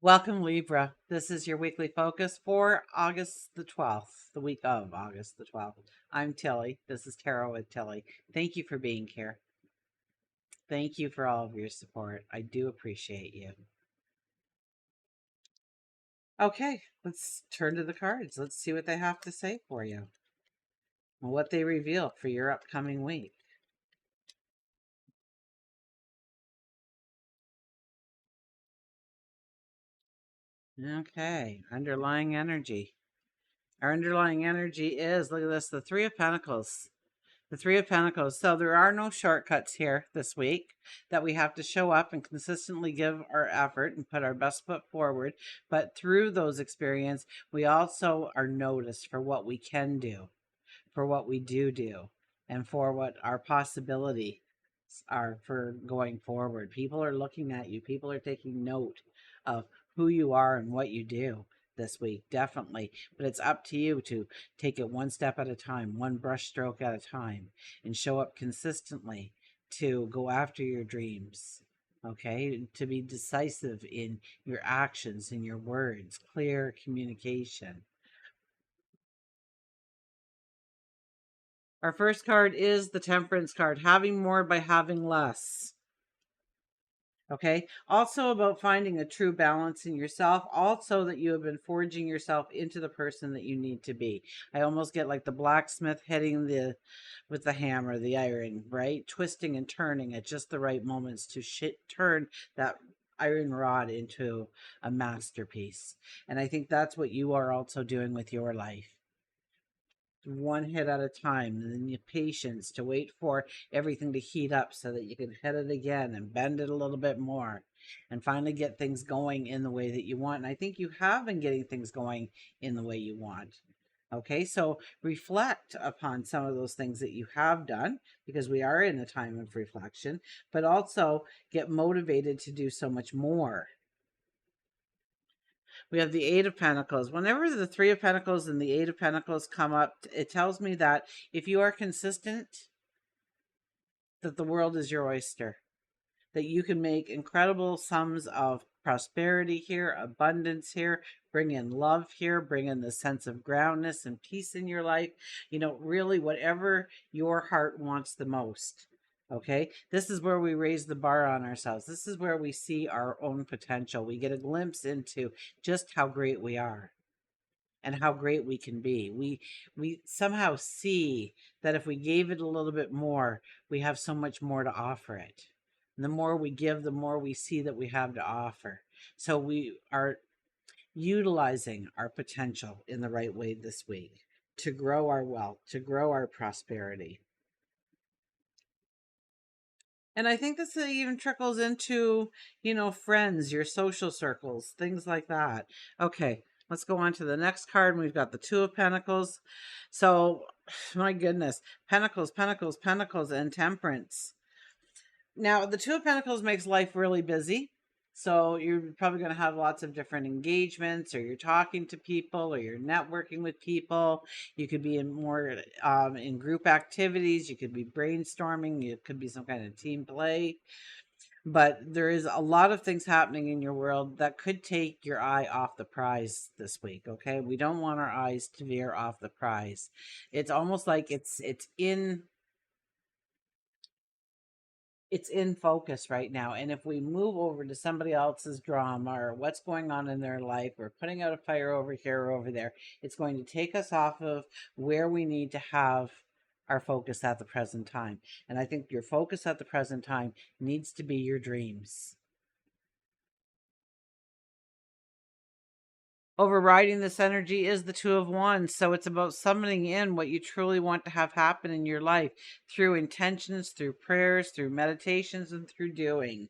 Welcome, Libra. This is your weekly focus for August the 12th, the week of August the 12th. I'm Tilly. This is Tarot with Tilly. Thank you for being here. Thank you for all of your support. I do appreciate you. Okay, let's turn to the cards. Let's see what they have to say for you and what they reveal for your upcoming week. Okay, underlying energy. Our underlying energy is, look at this, the Three of Pentacles. The Three of Pentacles. So there are no shortcuts here this week, that we have to show up and consistently give our effort and put our best foot forward. But through those experiences, we also are noticed for what we can do, for what we do, and for what our possibilities are for going forward. People are looking at you. People are taking note of who you are and what you do this week, definitely. But it's up to you to take it one step at a time, one brush stroke at a time, and show up consistently to go after your dreams. Okay, to be decisive in your actions and your words, clear communication. Our first card is the Temperance card, having more by having less. Okay. Also about finding a true balance in yourself. Also that you have been forging yourself into the person that you need to be. I almost get like the blacksmith hitting with the hammer, the iron, right? Twisting and turning at just the right moments to turn that iron rod into a masterpiece. And I think that's what you are also doing with your life. One hit at a time, and then your patience to wait for everything to heat up so that you can hit it again and bend it a little bit more and finally get things going in the way that you want. And I think you have been getting things going in the way you want. Okay, so reflect upon some of those things that you have done, because we are in a time of reflection, but also get motivated to do so much more. We have the Eight of Pentacles. Whenever the Three of Pentacles and the Eight of Pentacles come up, it tells me that if you are consistent, that the world is your oyster, that you can make incredible sums of prosperity here, abundance here, bring in love here, bring in the sense of groundness and peace in your life. You know, really whatever your heart wants the most. Okay, this is where we raise the bar on ourselves. This is where we see our own potential. We get a glimpse into just how great we are and how great we can be. We somehow see that if we gave it a little bit more, we have so much more to offer it. And the more we give, the more we see that we have to offer. So we are utilizing our potential in the right way this week to grow our wealth, to grow our prosperity. And I think this even trickles into, you know, friends, your social circles, things like that. Okay, let's go on to the next card. And we've got the Two of Pentacles. So, my goodness, Pentacles, Pentacles, Pentacles, and Temperance. Now, the Two of Pentacles makes life really busy. So you're probably going to have lots of different engagements, or you're talking to people, or you're networking with people. You could be in more in group activities. You could be brainstorming. It could be some kind of team play. But there is a lot of things happening in your world that could take your eye off the prize this week. Okay, we don't want our eyes to veer off the prize. It's almost like it's in focus right now. And if we move over to somebody else's drama or what's going on in their life, or putting out a fire over here or over there, it's going to take us off of where we need to have our focus at the present time. And I think your focus at the present time needs to be your dreams. Overriding this energy is the Two of Wands. So it's about summoning in what you truly want to have happen in your life through intentions, through prayers, through meditations, and through doing.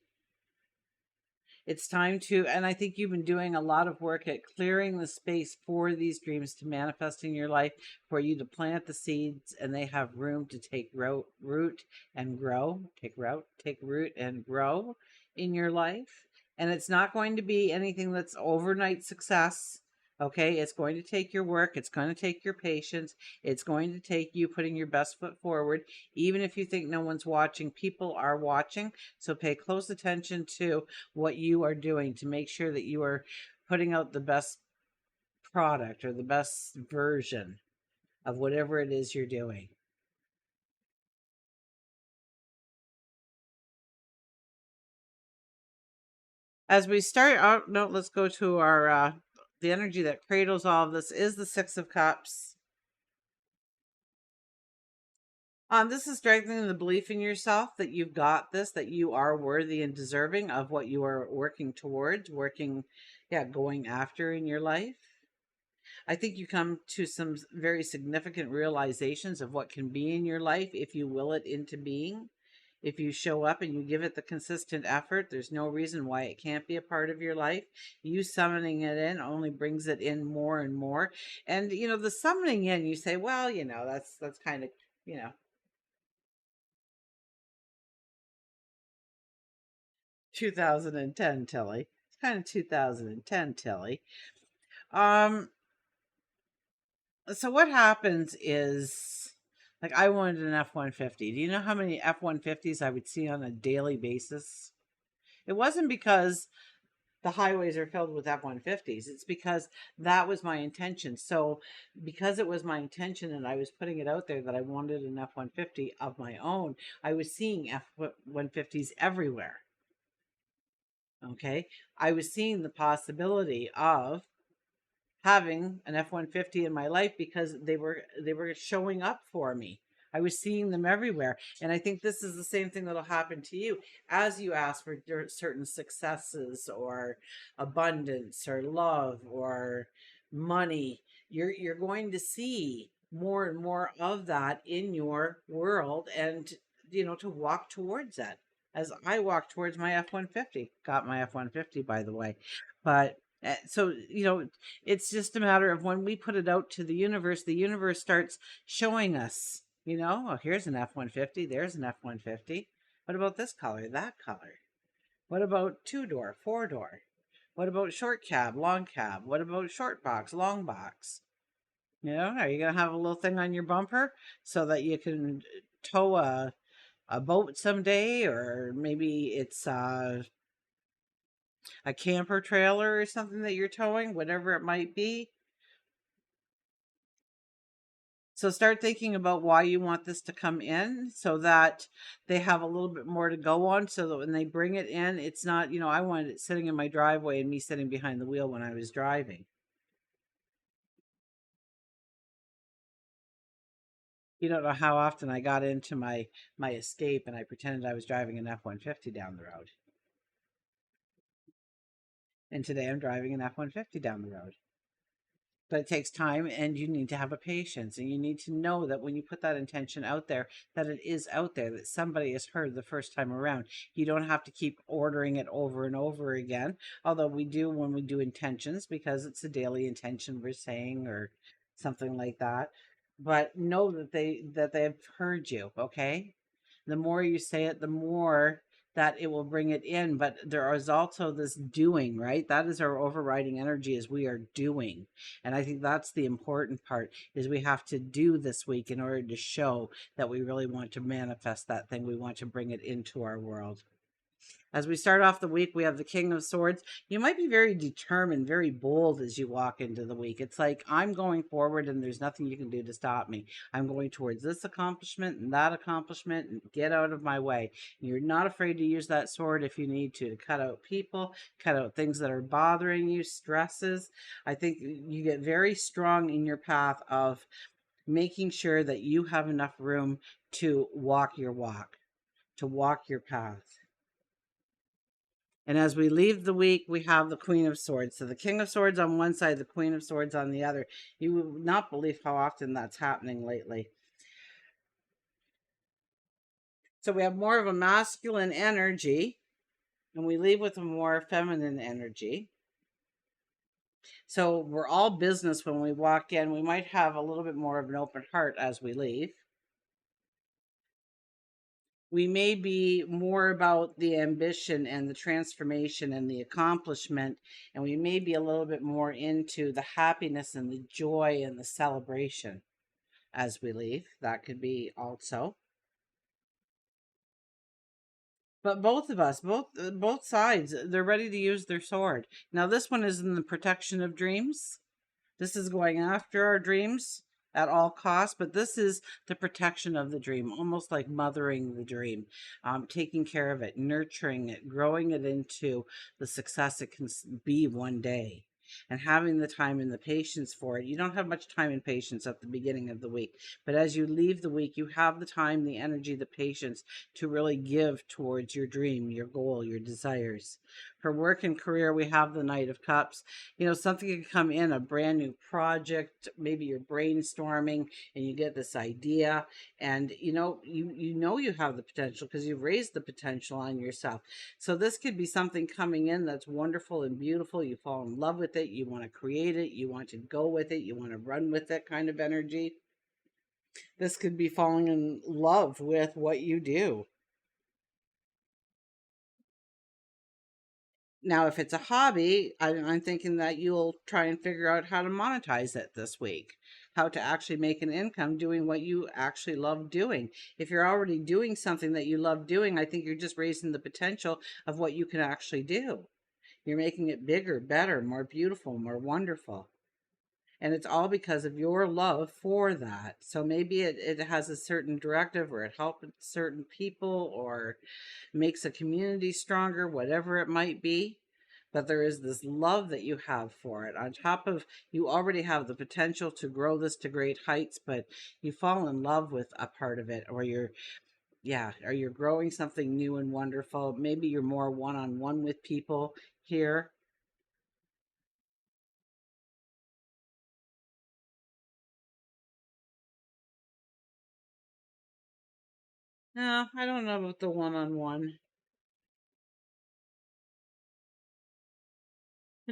It's time to, and I think you've been doing a lot of work at clearing the space for these dreams to manifest in your life, for you to plant the seeds and they have room to take root and grow, take root and grow in your life. And it's not going to be anything that's overnight success. Okay, it's going to take your work, it's going to take your patience, it's going to take you putting your best foot forward. Even if you think no one's watching, people are watching. So pay close attention to what you are doing to make sure that you are putting out the best product or the best version of whatever it is you're doing. As we start out, no, let's go to our the energy that cradles all of this is the Six of Cups. This is strengthening the belief in yourself that you've got this, that you are worthy and deserving of what you are working towards, going after in your life. I think you come to some very significant realizations of what can be in your life if you will it into being. If you show up and you give it the consistent effort, there's no reason why it can't be a part of your life. You summoning it in only brings it in more and more. And the summoning in, you say, well, that's kind of, you know, 2010 Tilly. It's kind of 2010 Tilly. Um, so what happens is, like, I wanted an F-150. Do you know how many F-150s I would see on a daily basis? It wasn't because the highways are filled with F-150s. It's because that was my intention. So because it was my intention and I was putting it out there that I wanted an F-150 of my own, I was seeing F-150s everywhere. Okay. I was seeing the possibility of having an F-150 in my life because they were showing up for me. I was seeing them everywhere. And I think this is the same thing that'll happen to you as you ask for certain successes or abundance or love or money. You're going to see more and more of that in your world, and to walk towards that. As I walk towards my F-150, got my F-150 by the way. But so it's just a matter of when we put it out to the universe starts showing us, oh, here's an F-150, there's an F-150. What about this color, that color? What about two-door, four-door? What about short cab, long cab? What about short box, long box? Are you going to have a little thing on your bumper so that you can tow a boat someday? Or maybe it's a camper trailer or something that you're towing, whatever it might be. So start thinking about why you want this to come in so that they have a little bit more to go on, so that when they bring it in, it's not, I wanted it sitting in my driveway and me sitting behind the wheel when I was driving. You don't know how often I got into my Escape and I pretended I was driving an F-150 down the road. And today I'm driving an F-150 down the road. But it takes time, and you need to have a patience, and you need to know that when you put that intention out there, that it is out there, that somebody has heard the first time around. You don't have to keep ordering it over and over again, although we do when we do intentions, because it's a daily intention we're saying or something like that. But know that they've heard you. Okay, the more you say it, the more that it will bring it in. But there is also this doing, right? That is our overriding energy, is we are doing. And I think that's the important part, is we have to do this week in order to show that we really want to manifest that thing. We want to bring it into our world. As we start off the week, we have the King of Swords. You might be very determined, very bold as you walk into the week. It's like, I'm going forward and there's nothing you can do to stop me. I'm going towards this accomplishment and that accomplishment, and get out of my way. You're not afraid to use that sword if you need to cut out people, cut out things that are bothering you, stresses. I think you get very strong in your path of making sure that you have enough room to walk your walk, to walk your path. And as we leave the week, we have the Queen of Swords. So the King of Swords on one side, the Queen of Swords on the other. You would not believe how often that's happening lately. So we have more of a masculine energy, and we leave with a more feminine energy. So we're all business when we walk in. We might have a little bit more of an open heart as we leave. We may be more about the ambition and the transformation and the accomplishment, and we may be a little bit more into the happiness and the joy and the celebration as we leave. That could be also. But both of us, both sides, they're ready to use their sword. Now this one is in the protection of dreams. This is going after our dreams at all costs, but this is the protection of the dream, almost like mothering the dream, taking care of it, nurturing it, growing it into the success it can be one day, and having the time and the patience for it. You don't have much time and patience at the beginning of the week, but as you leave the week, you have the time, the energy, the patience to really give towards your dream, your goal, your desires. For work and career, we have the Knight of Cups. Something can come in, a brand new project. Maybe you're brainstorming and you get this idea, and you have the potential because you've raised the potential on yourself. So this could be something coming in that's wonderful and beautiful. You fall in love with it, you want to create it, you want to go with it, you want to run with that kind of energy. This could be falling in love with what you do. Now, if it's a hobby, I'm thinking that you'll try and figure out how to monetize it this week, how to actually make an income doing what you actually love doing. If you're already doing something that you love doing, I think you're just raising the potential of what you can actually do. You're making it bigger, better, more beautiful, more wonderful. And it's all because of your love for that. So maybe it has a certain directive, or it helps certain people, or makes a community stronger, whatever it might be. But there is this love that you have for it. On top of, you already have the potential to grow this to great heights, but you fall in love with a part of it, or you're growing something new and wonderful. Maybe you're more one-on-one with people here. No, I don't know about the one-on-one.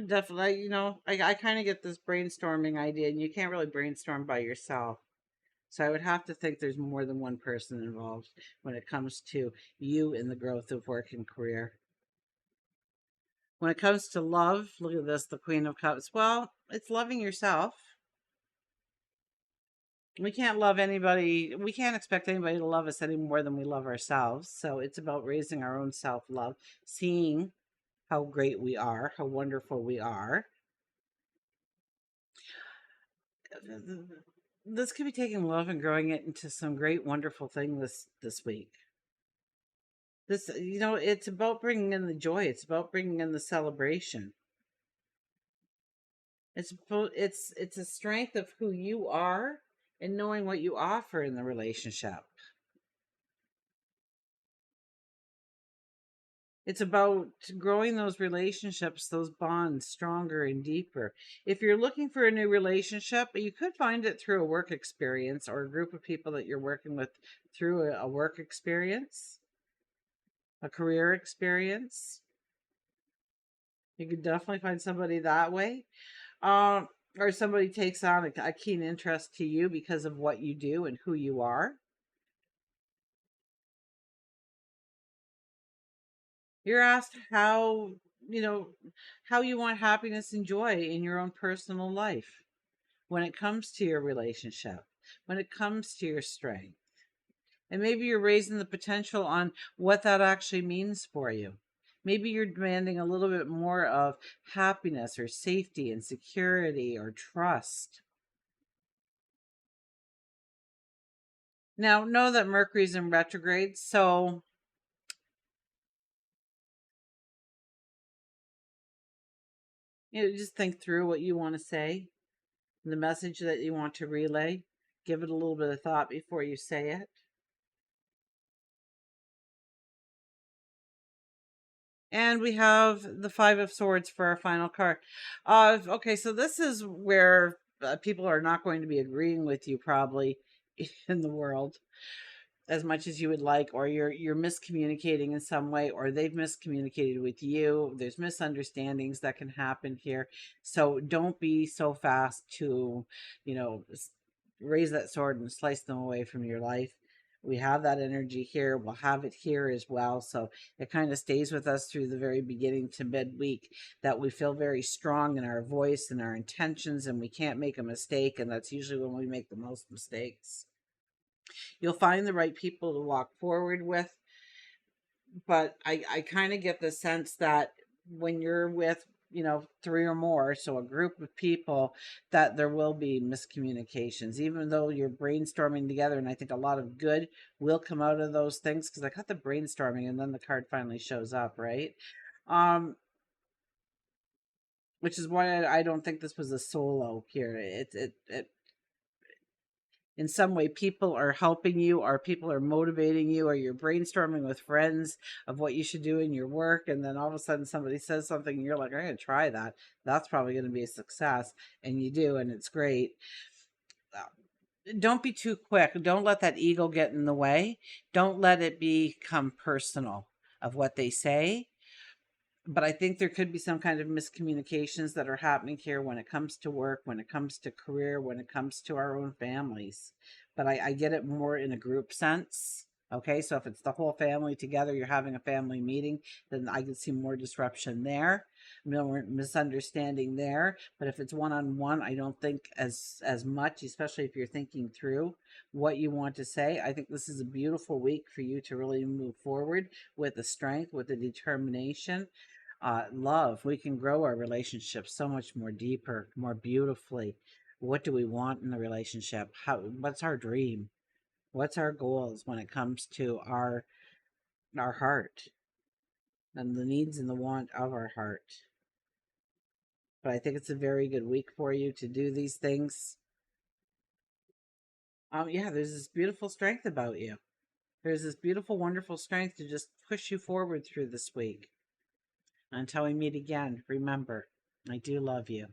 Definitely, I kind of get this brainstorming idea, and you can't really brainstorm by yourself. So I would have to think there's more than one person involved when it comes to you in the growth of work and career. When it comes to love, look at this, the Queen of Cups. Well, it's loving yourself. We can't love anybody. We can't expect anybody to love us any more than we love ourselves. So it's about raising our own self-love, seeing how great we are, how wonderful we are. This could be taking love and growing it into some great, wonderful thing this week. It's about bringing in the joy. It's about bringing in the celebration. It's a strength of who you are and knowing what you offer in the relationship. It's about growing those relationships, those bonds stronger and deeper. If you're looking for a new relationship, you could find it through a work experience, or a group of people that you're working with through a work experience, a career experience. You could definitely find somebody that way. Or somebody takes on a keen interest to you because of what you do and who you are. You're asked how you want happiness and joy in your own personal life when it comes to your relationship, when it comes to your strength. And maybe you're raising the potential on what that actually means for you. Maybe you're demanding a little bit more of happiness or safety and security or trust. Now, know that Mercury's in retrograde, so just think through what you want to say, the message that you want to relay. Give it a little bit of thought before you say it. And we have the Five of Swords for our final card. Okay, so this is where people are not going to be agreeing with you probably in the world as much as you would like, or you're miscommunicating in some way, or they've miscommunicated with you. There's misunderstandings that can happen here. So don't be so fast to, raise that sword and slice them away from your life. We have that energy here. We'll have it here as well. So it kind of stays with us through the very beginning to midweek, that we feel very strong in our voice and our intentions, and we can't make a mistake. And that's usually when we make the most mistakes. You'll find the right people to walk forward with. But I kind of get the sense that when you're with, three or more, so a group of people, that there will be miscommunications, even though you're brainstorming together. And I think a lot of good will come out of those things, because I got the brainstorming and then the card finally shows up, right? Um, which is why I don't think this was a solo here. It in some way, people are helping you, or people are motivating you, or you're brainstorming with friends of what you should do in your work, and then all of a sudden somebody says something and you're like, I'm going to try that. That's probably going to be a success. And you do, and it's great. Don't be too quick. Don't let that ego get in the way. Don't let it become personal of what they say. But I think there could be some kind of miscommunications that are happening here when it comes to work, when it comes to career, when it comes to our own families. But I get it more in a group sense. Okay, so if it's the whole family together, you're having a family meeting, then I could see more disruption there, more misunderstanding there. But if it's one-on-one, I don't think as much, especially if you're thinking through what you want to say. I think this is a beautiful week for you to really move forward with the strength, with the determination. Love, we can grow our relationship so much more deeper, more beautifully. What do we want in the relationship? What's our dream? What's our goals when it comes to our heart and the needs and the want of our heart? But I think it's a very good week for you to do these things. Yeah, there's this beautiful strength about you. There's this beautiful, wonderful strength to just push you forward through this week. Until we meet again, remember, I do love you.